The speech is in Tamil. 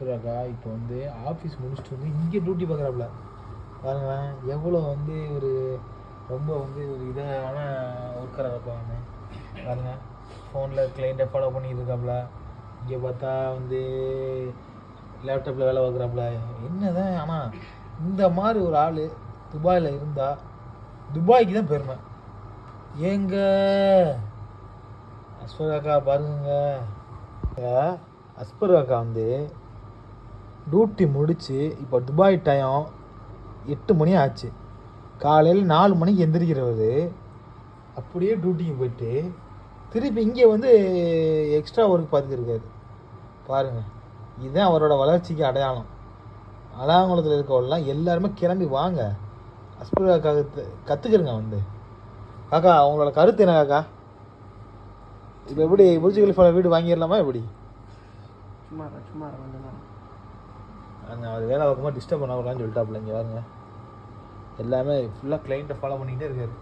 அஸ்வராக்கா இப்போ வந்து ஆஃபீஸ் முடிச்சுட்டு வந்து இங்கே டியூட்டி பார்க்குறாப்புல பாருங்களேன். எவ்வளோ வந்து ஒரு ரொம்ப வந்து ஒரு இதான ஒர்க்கராக இருப்பாங்க பாருங்கள். ஃபோனில் கிளைண்ட்டை ஃபாலோ பண்ணிட்டு இருக்காப்புல. இங்கே பார்த்தா வந்து லேப்டாப்பில் வேலை பார்க்குறாப்புல. என்ன தான் ஆனால் இந்த மாதிரி ஒரு ஆள் துபாயில் இருந்தால் துபாய்க்கு தான் பெருமை. ஏங்க அஸ்வராக்கா பாருங்க. அஸ்வராக்கா வந்து டியூட்டி முடித்து இப்போ துபாய் டைம் 8 மணி ஆச்சு. காலையில் 4 மணிக்கு எந்திரிக்கிறவர் அப்படியே டியூட்டிக்கு போயிட்டு திருப்பி இங்கே வந்து எக்ஸ்ட்ரா ஒர்க் பார்த்துருக்காரு பாருங்கள். இதுதான் அவரோட வளர்ச்சிக்கு அடையாளம். அலாங்குளத்தில் இருக்கவெல்லாம் எல்லாருமே கிளம்பி வாங்க, அஸ்வராக்கா கற்றுக்குறங்க வந்து. காக்கா அவங்களோட கருத்து என்ன காக்கா? இப்போ எப்படி புர்ஜ் கலிஃபாவில் வீடு வாங்கிடலாமா எப்படி? சும்மா அங்கே அவர் வேலை பார்க்கும்போது டிஸ்டர்ப் பண்ணக்கூடாதுன்னு சொல்லிட்டாப்புல. இங்கே பாருங்க, எல்லாமே ஃபுல்லாக கிளைண்ட்டை ஃபாலோ பண்ணிக்கிட்டே இருக்காரு.